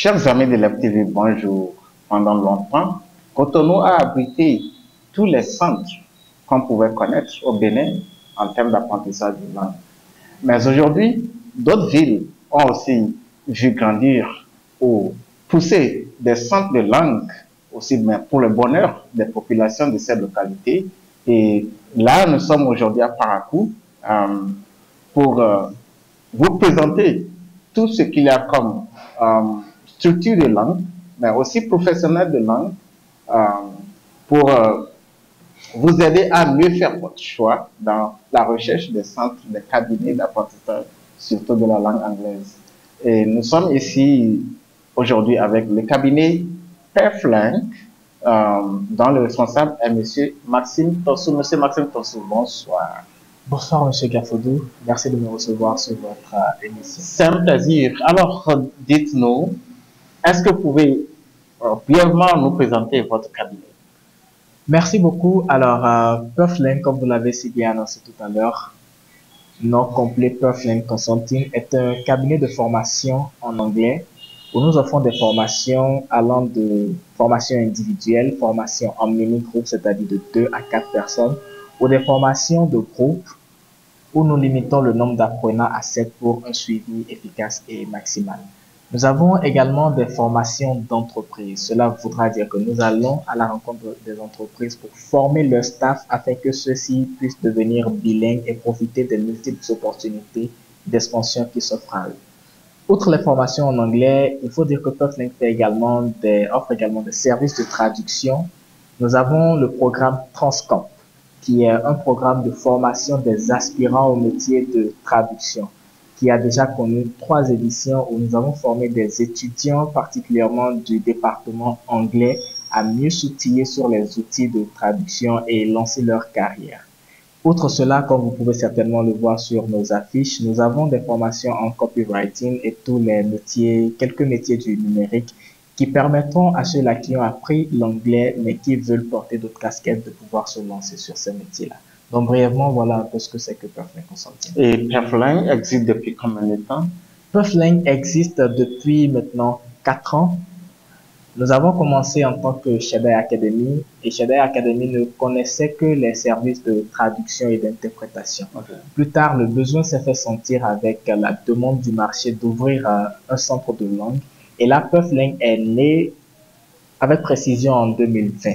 Chers amis de l'FTV, bonjour. Pendant longtemps, Cotonou a abrité tous les centres qu'on pouvait connaître au Bénin en termes d'apprentissage de langue. Mais aujourd'hui, d'autres villes ont aussi vu grandir ou pousser des centres de langue aussi, mais pour le bonheur des populations de ces localités. Et là, nous sommes aujourd'hui à Parakou pour vous présenter tout ce qu'il y a comme structure de langue, mais aussi professionnel de langue, euh, pour vous aider à mieux faire votre choix dans la recherche des centres, des cabinets d'apprentissage, surtout de la langue anglaise. Et nous sommes ici aujourd'hui avec le cabinet Perflink, dont le responsable est M. Maxime Tossou. Monsieur Maxime Tossou, bonsoir. Bonsoir, Monsieur Gafodou. Merci de me recevoir sur votre émission. C'est un plaisir. Alors, dites-nous, est-ce que vous pouvez brièvement nous présenter votre cabinet? Merci beaucoup. Alors, Perflink, comme vous l'avez si bien annoncé tout à l'heure, nom complet Perflink Consulting est un cabinet de formation en anglais où nous offrons des formations allant de formation individuelle, formation en mini-groupe, c'est-à-dire de 2 à 4 personnes, ou des formations de groupe où nous limitons le nombre d'apprenants à 7 pour un suivi efficace et maximal. Nous avons également des formations d'entreprise. Cela voudra dire que nous allons à la rencontre des entreprises pour former leur staff afin que ceux-ci puissent devenir bilingues et profiter des multiples opportunités d'expansion qui s'offrent à eux. Outre les formations en anglais, il faut dire que Perflink offre également des services de traduction. Nous avons le programme Transcamp, qui est un programme de formation des aspirants au métier de traduction, qui a déjà connu 3 éditions où nous avons formé des étudiants, particulièrement du département anglais, à mieux s'outiller sur les outils de traduction et lancer leur carrière. Outre cela, comme vous pouvez certainement le voir sur nos affiches, nous avons des formations en copywriting et tous les métiers, quelques métiers du numérique qui permettront à ceux-là qui ont appris l'anglais mais qui veulent porter d'autres casquettes de pouvoir se lancer sur ces métiers-là. Donc, brièvement, voilà un peu ce que c'est que Perflink Consulting. Et Perflink existe depuis combien de temps? Perflink existe depuis maintenant 4 ans. Nous avons commencé en tant que Shadai Academy et Shadai Academy ne connaissait que les services de traduction et d'interprétation. Okay. Plus tard, le besoin s'est fait sentir avec la demande du marché d'ouvrir un centre de langue. Et là, Perflink est né avec précision en 2020.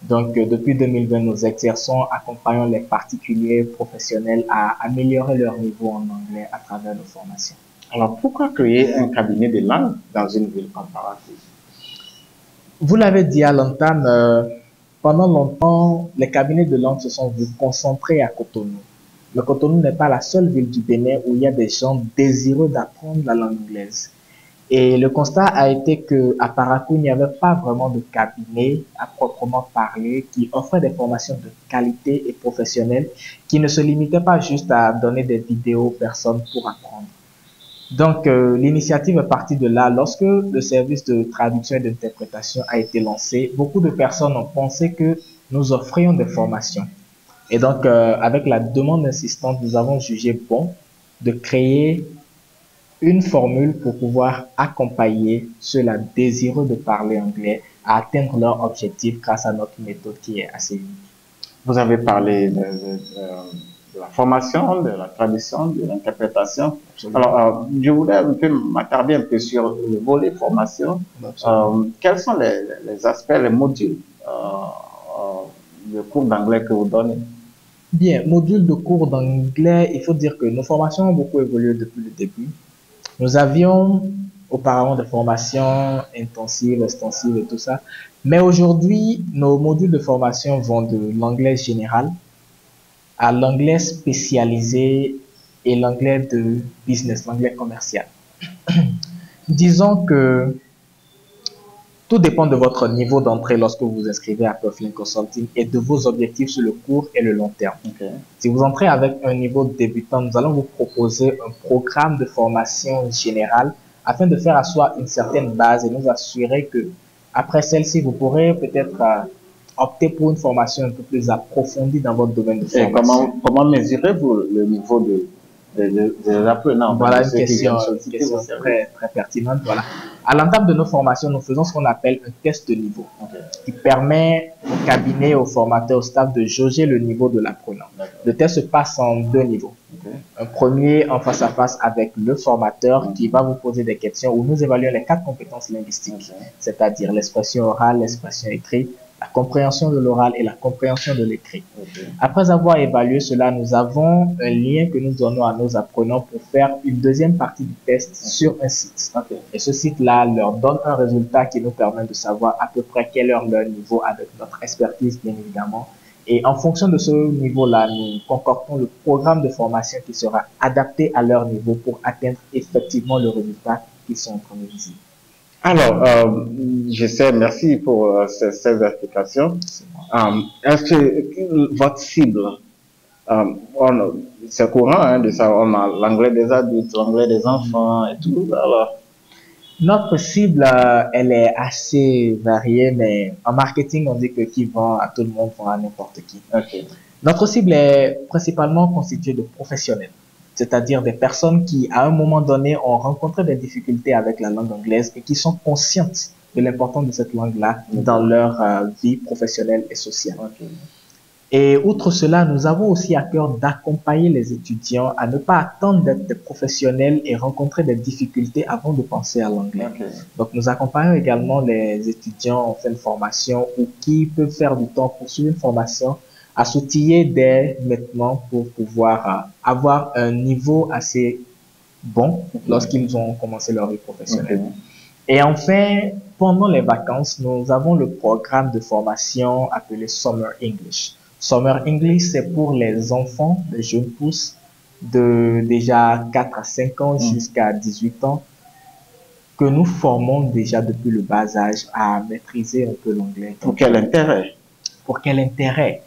Donc, depuis 2020, nous exerçons, accompagnons les particuliers professionnels à améliorer leur niveau en anglais à travers nos formations. Alors, pourquoi créer un cabinet de langue dans une ville comparative? Vous l'avez dit à l'entame, pendant longtemps, les cabinets de langue se sont vus concentrés à Cotonou. Mais Cotonou n'est pas la seule ville du Bénin où il y a des gens désireux d'apprendre la langue anglaise. Et le constat a été qu'à Parakou, il n'y avait pas vraiment de cabinet à proprement parler qui offrait des formations de qualité et professionnelles qui ne se limitaient pas juste à donner des vidéos aux personnes pour apprendre. Donc, l'initiative est partie de là. Lorsque le service de traduction et d'interprétation a été lancé, beaucoup de personnes ont pensé que nous offrions des formations. Et donc, avec la demande insistante, nous avons jugé bon de créer une formule pour pouvoir accompagner ceux-là désireux de parler anglais à atteindre leur objectif grâce à notre méthode qui est assez unique. Vous avez parlé de la formation, de la traduction, de l'interprétation. Alors, je voulais un peu m'attarder un peu sur le volet formation. Quels sont les aspects, les modules de cours d'anglais que vous donnez? Bien, module de cours d'anglais, il faut dire que nos formations ont beaucoup évolué depuis le début. Nous avions auparavant des formations intensives, extensives et tout ça. Mais aujourd'hui, nos modules de formation vont de l'anglais général à l'anglais spécialisé et l'anglais de business, l'anglais commercial. Disons que tout dépend de votre niveau d'entrée lorsque vous vous inscrivez à Perflink Consulting et de vos objectifs sur le court et le long terme. Okay. Si vous entrez avec un niveau débutant, nous allons vous proposer un programme de formation générale afin de faire asseoir une certaine base et nous assurer que après celle-ci, vous pourrez peut-être opter pour une formation un peu plus approfondie dans votre domaine de formation. Et comment mesurez-vous le niveau des apprenants? Voilà une question très pertinente. Voilà. À l'entame de nos formations, nous faisons ce qu'on appelle un test de niveau qui permet au cabinet, au formateur, au staff de jauger le niveau de l'apprenant. Le test se passe en 2 niveaux. Un premier en face à face avec le formateur qui va vous poser des questions où nous évaluons les 4 compétences linguistiques, c'est-à-dire l'expression orale, l'expression écrite, la compréhension de l'oral et la compréhension de l'écrit. Après avoir évalué cela, nous avons un lien que nous donnons à nos apprenants pour faire une deuxième partie du test sur un site. Et ce site-là leur donne un résultat qui nous permet de savoir à peu près quel est leur niveau avec notre expertise, bien évidemment. Et en fonction de ce niveau-là, nous concoctons le programme de formation qui sera adapté à leur niveau pour atteindre effectivement le résultat qu'ils sont en train de viser. Alors, je sais, merci pour ces explications. Est-ce que votre cible, c'est courant hein, de savoir, on a l'anglais des adultes, l'anglais des enfants et tout, alors. Notre cible, elle est assez variée, mais en marketing, on dit que qui vend à tout le monde vend à n'importe qui. Notre cible est principalement constituée de professionnels, c'est-à-dire des personnes qui, à un moment donné, ont rencontré des difficultés avec la langue anglaise et qui sont conscientes de l'importance de cette langue-là dans leur vie professionnelle et sociale. Et outre cela, nous avons aussi à cœur d'accompagner les étudiants à ne pas attendre d'être des professionnels et rencontrer des difficultés avant de penser à l'anglais. Donc, nous accompagnons également les étudiants en fin de formation ou qui peuvent faire du temps pour suivre une formation à s'outiller dès maintenant pour pouvoir avoir un niveau assez bon lorsqu'ils ont commencé leur vie professionnelle. Et enfin, pendant les vacances, nous avons le programme de formation appelé Summer English. Summer English, c'est pour les enfants, les jeunes pousses, de déjà 4 à 5 ans jusqu'à 18 ans, que nous formons déjà depuis le bas âge à maîtriser un peu l'anglais. Pour quel intérêt? Pour quel intérêt?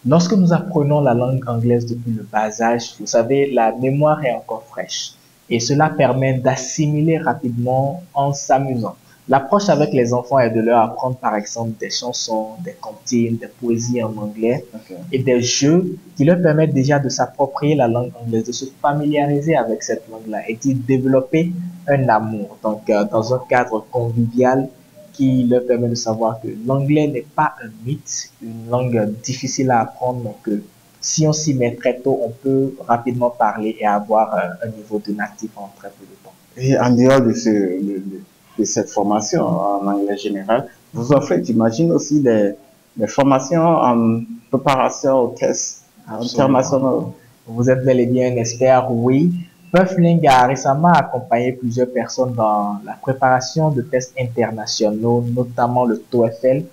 Lorsque nous apprenons la langue anglaise depuis le bas âge, vous savez, la mémoire est encore fraîche. Et cela permet d'assimiler rapidement en s'amusant. L'approche avec les enfants est de leur apprendre par exemple des chansons, des comptines, des poésies en anglais et des jeux qui leur permettent déjà de s'approprier la langue anglaise, de se familiariser avec cette langue-là et d'y développer un amour. Donc, dans un cadre convivial qui leur permet de savoir que l'anglais n'est pas un mythe, une langue difficile à apprendre, mais que si on s'y met très tôt, on peut rapidement parler et avoir un niveau de natif en très peu de temps. Et en dehors de cette formation en anglais général, vous offrez, j'imagine, aussi des formations en préparation aux tests internationaux. Vous êtes bel et bien un expert, oui. Puffling a récemment accompagné plusieurs personnes dans la préparation de tests internationaux, notamment le TOEFL,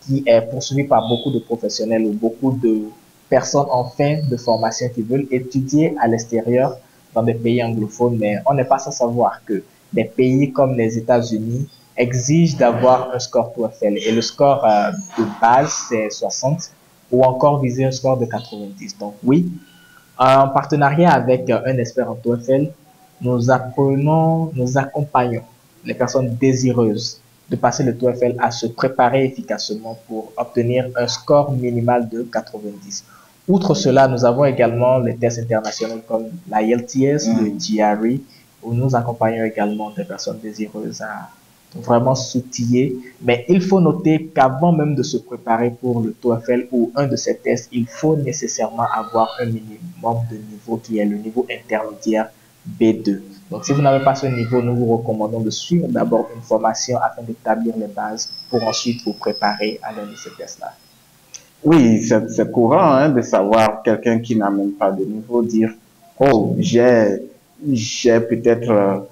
qui est poursuivi par beaucoup de professionnels ou beaucoup de personnes en fin de formation qui veulent étudier à l'extérieur dans des pays anglophones, mais on n'est pas sans savoir que des pays comme les États-Unis exigent d'avoir un score TOEFL et le score de base c'est 60 ou encore viser un score de 90. Donc oui, en partenariat avec un expert en TOEFL, nous accompagnons les personnes désireuses de passer le TOEFL à se préparer efficacement pour obtenir un score minimal de 90. Outre cela, nous avons également les tests internationaux comme l'IELTS, le GRE, où nous accompagnons également des personnes désireuses à vraiment s'outiller. Mais il faut noter qu'avant même de se préparer pour le TOEFL ou un de ces tests, il faut nécessairement avoir un minimum de niveau qui est le niveau intermédiaire B2. Donc, si vous n'avez pas ce niveau, nous vous recommandons de suivre d'abord une formation afin d'établir les bases pour ensuite vous préparer à l'un de ces tests-là. Oui, c'est courant hein, de savoir quelqu'un qui n'a même pas de niveau dire « Oh, j'ai peut-être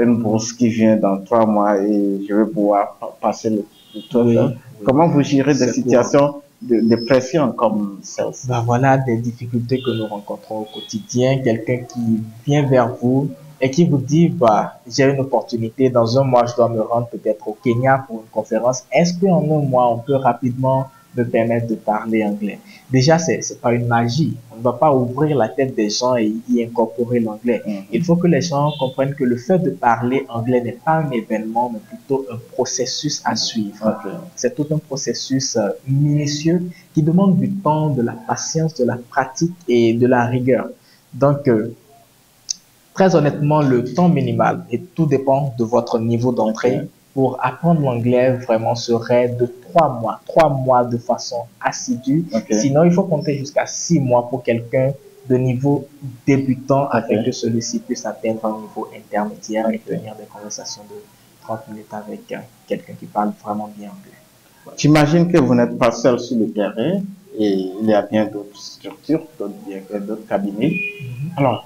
une bourse qui vient dans 3 mois et je vais pouvoir passer le TOEFL. » Comment vous gérez des situations de pression comme celle-ci? Ben voilà des difficultés que nous rencontrons au quotidien. Quelqu'un qui vient vers vous et qui vous dit, bah, j'ai une opportunité, dans un mois, je dois me rendre peut-être au Kenya pour une conférence. Est-ce qu'en un mois, on peut rapidement me permettre de parler anglais? Déjà, c'est pas une magie. On ne va pas ouvrir la tête des gens et y incorporer l'anglais. Il faut que les gens comprennent que le fait de parler anglais n'est pas un événement, mais plutôt un processus à suivre. C'est tout un processus minutieux qui demande du temps, de la patience, de la pratique et de la rigueur. Donc, Très honnêtement, le temps minimal, et tout dépend de votre niveau d'entrée, Ok. pour apprendre l'anglais vraiment serait de 3 mois. 3 mois de façon assidue. Ok. Sinon, il faut compter jusqu'à 6 mois pour quelqu'un de niveau débutant afin que Ok. celui-ci puisse atteindre un niveau intermédiaire et Ok. tenir des conversations de 30 minutes avec quelqu'un qui parle vraiment bien anglais. Voilà. J'imagine que vous n'êtes pas seul sur le terrain et il y a bien d'autres structures, d'autres cabinets. Alors,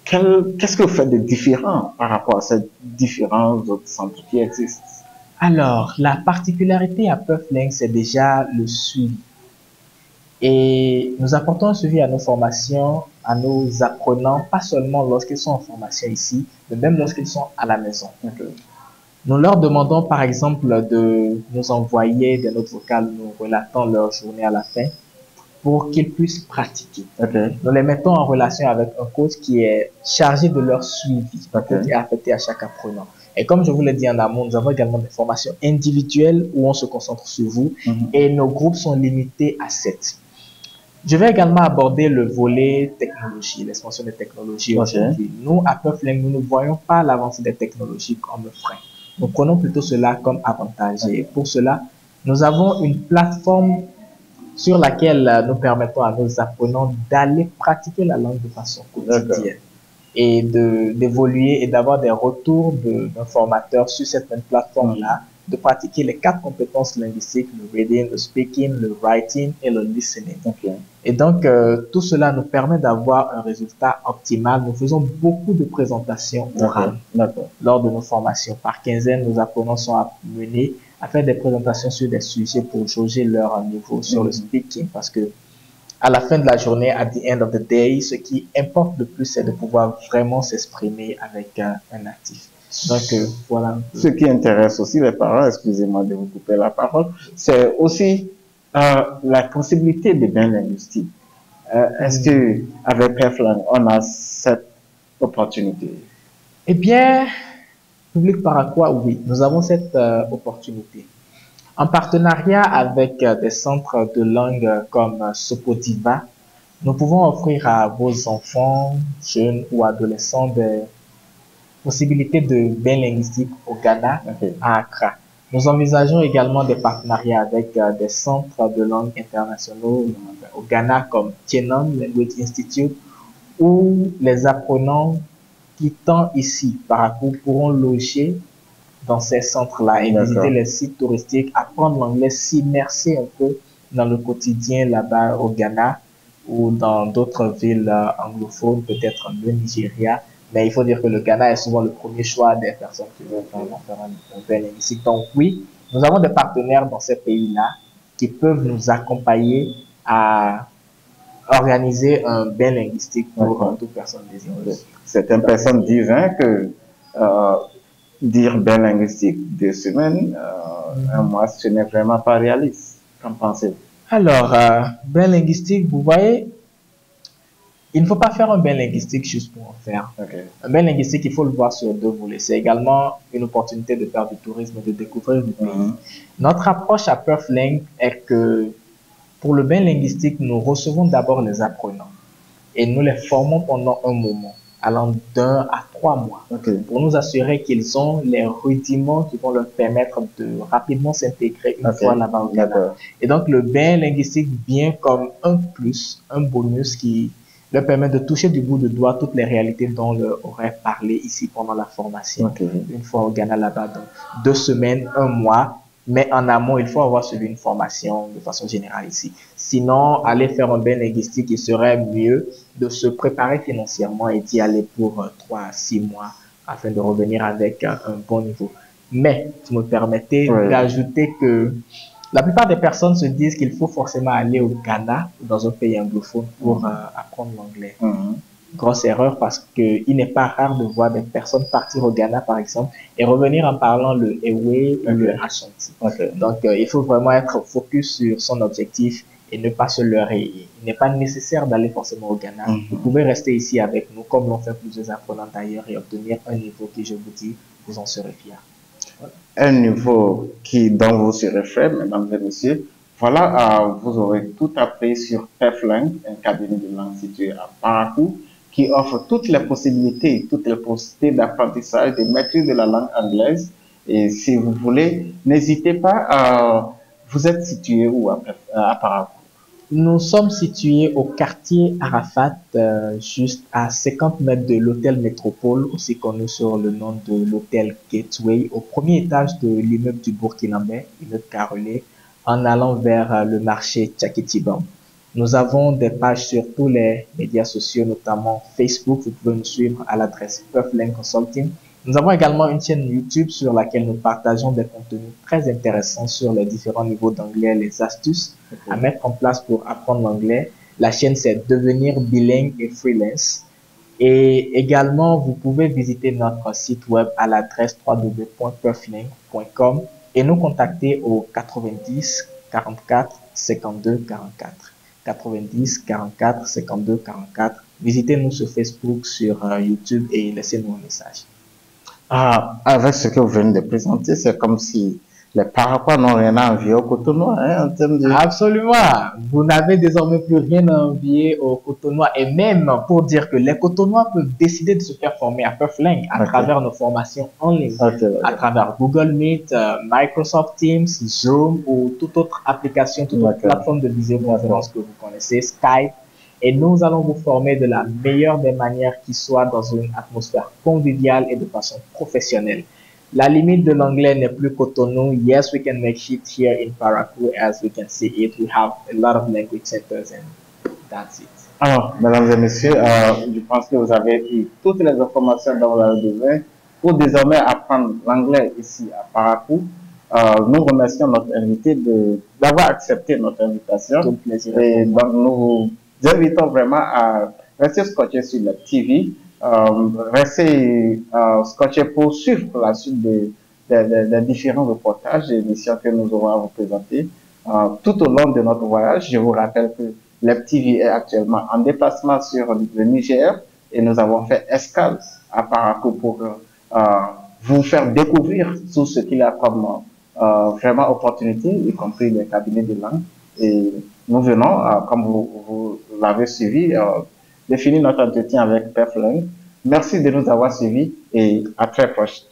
qu'est-ce que vous faites de différent par rapport à ces différents autres centres qui existent? Alors, la particularité à Puffling, c'est déjà le suivi. Et nous apportons un suivi à nos formations, à nos apprenants, pas seulement lorsqu'ils sont en formation ici, mais même lorsqu'ils sont à la maison. Ok. Nous leur demandons par exemple de nous envoyer des notes vocales nous relatant leur journée à la fin pour qu'ils puissent pratiquer. Ok. Nous les mettons en relation avec un coach qui est chargé de leur suivi. Un Ok. coach est affecté à chaque apprenant. Et comme je vous l'ai dit en amont, nous avons également des formations individuelles où on se concentre sur vous Mhm. et nos groupes sont limités à 7. Je vais également aborder le volet technologie, l'expansion des technologies Ok. aujourd'hui. Nous, à Puffling, nous ne voyons pas l'avancée des technologies comme frein. Nous prenons plutôt cela comme avantage. Et pour cela, nous avons une plateforme sur laquelle nous permettons à nos apprenants d'aller pratiquer la langue de façon D'accord. quotidienne et d'évoluer et d'avoir des retours d'un formateur sur cette même plateforme-là, de pratiquer les 4 compétences linguistiques, le reading, le speaking, le writing et le listening. Ok. Et donc, tout cela nous permet d'avoir un résultat optimal. Nous faisons beaucoup de présentations orales D'accord. lors de nos formations. Par quinzaine, nos apprenants sont amenés à faire des présentations sur des sujets pour jauger leur niveau sur le speaking parce que à la fin de la journée, at the end of the day, ce qui importe le plus, c'est de pouvoir vraiment s'exprimer avec un natif. Donc, voilà. Ce qui intéresse aussi les parents, excusez-moi de vous couper la parole, c'est aussi la possibilité de bien linguistique. Est-ce que avec Puffling, on a cette opportunité? Eh bien, public paraquois, oui, nous avons cette opportunité. En partenariat avec des centres de langue comme Sopodiva, nous pouvons offrir à vos enfants, jeunes ou adolescents des possibilités de bain linguistique au Ghana, Ok. à Accra. Nous envisageons également des partenariats avec des centres de langue internationaux au Ghana comme Tienon Language Institute où les apprenants quittant ici Parakou pourront loger dans ces centres-là et visiter D'accord. les sites touristiques, apprendre l'anglais, s'immerser un peu dans le quotidien là-bas au Ghana ou dans d'autres villes anglophones, peut-être le Nigeria. Mais il faut dire que le Ghana est souvent le premier choix des personnes qui veulent vraiment faire un bain linguistique. Donc oui, nous avons des partenaires dans ces pays-là qui peuvent nous accompagner à organiser un bain linguistique pour D'accord. toute personne désireuse. Certaines personnes disent hein, que dire bain linguistique 2 semaines, un mois, ce n'est vraiment pas réaliste. Qu'en pensez-vous? Alors, bain linguistique, vous voyez, il ne faut pas faire un bain linguistique juste pour en faire. Ok. Un bain linguistique, il faut le voir sur 2 volets. C'est également une opportunité de faire du tourisme, de découvrir du pays. Notre approche à Puffling est que pour le bain linguistique, nous recevons d'abord les apprenants et nous les formons pendant un moment, allant d'1 à 3 mois, Ok. pour nous assurer qu'ils ont les rudiments qui vont leur permettre de rapidement s'intégrer une Ok. fois là-bas au Ghana. D'accord. Et donc, le bain linguistique vient comme un plus, un bonus qui leur permet de toucher du bout de doigt toutes les réalités dont leur aurait parlé ici pendant la formation, Ok. une fois au Ghana là-bas. Donc, 2 semaines, un mois, mais en amont, il faut avoir suivi une formation de façon générale ici. Sinon, aller faire un bain linguistique, il serait mieux de se préparer financièrement et d'y aller pour 3 à 6 mois afin de revenir avec un bon niveau. Mais, vous me permettez Oui. d'ajouter que la plupart des personnes se disent qu'il faut forcément aller au Ghana ou dans un pays anglophone pour apprendre l'anglais. Grosse erreur parce qu'il n'est pas rare de voir des personnes partir au Ghana, par exemple, et revenir en parlant le Ewe ou le Ashanti. Ok. Donc, il faut vraiment être focus sur son objectif et ne pas se leurrer. Il n'est pas nécessaire d'aller forcément au Ghana. Vous pouvez rester ici avec nous, comme l'ont fait plusieurs apprenants d'ailleurs, et obtenir un niveau qui, je vous dis, vous en serez fiers. Un niveau dont vous serez fiers, mesdames et messieurs. Voilà, vous aurez tout appris sur Puffling, un cabinet de langue situé à Parakou, qui offre toutes les possibilités d'apprentissage, de maîtrise de la langue anglaise. Et si vous voulez, n'hésitez pas. Vous êtes situé où à Parakou? Nous sommes situés au quartier Arafat, juste à 50 mètres de l'hôtel Métropole, aussi connu sur le nom de l'hôtel Gateway, au premier étage de l'immeuble du Burkinabé, immeuble carrelé, en allant vers le marché Tchakitiban. Nous avons des pages sur tous les médias sociaux, notamment Facebook. Vous pouvez nous suivre à l'adresse Puffling Consulting. Nous avons également une chaîne YouTube sur laquelle nous partageons des contenus très intéressants sur les différents niveaux d'anglais, les astuces à mettre en place pour apprendre l'anglais. La chaîne, c'est Devenir bilingue et freelance. Et également, vous pouvez visiter notre site web à l'adresse www.puffling.com et nous contacter au 90 44 52 44. 90 44 52 44. Visitez-nous sur Facebook, sur YouTube et laissez-nous un message. Avec ce que vous venez de présenter, c'est comme si les Paraquois n'ont rien à envier au Cotonou, hein, en termes de... Absolument. Vous n'avez désormais plus rien à envier aux Cotonois. Et même pour dire que les Cotonois peuvent décider de se faire former à Puffling à travers nos formations en ligne, à travers Google Meet, Microsoft Teams, Zoom ou toute autre application, toute autre plateforme de visioconférence que vous connaissez, Skype. Et nous allons vous former de la meilleure des manières qui soit dans une atmosphère conviviale et de façon professionnelle. La limite de l'anglais n'est plus Cotonou. Yes, we can make it here in Parakou, as we can see it. We have a lot of language centers and that's it. Alors, mesdames et messieurs, je pense que vous avez eu toutes les informations dont vous avez besoin pour désormais apprendre l'anglais ici à Parakou. Nous remercions notre invité d'avoir accepté notre invitation. Tout le plaisir. Et donc, nous vous invitons vraiment à rester scotché sur la TV. Restez scotché pour suivre la suite des différents reportages et émissions que nous aurons à vous présenter tout au long de notre voyage. Je vous rappelle que Lep TV est actuellement en déplacement sur le Niger et nous avons fait escale à Parakou pour vous faire découvrir tout ce qu'il y a comme vraiment opportunité, y compris les cabinets de langue. Et nous venons, comme vous l'avez suivi, de finir notre entretien avec Puffling. Merci de nous avoir suivis et à très proche.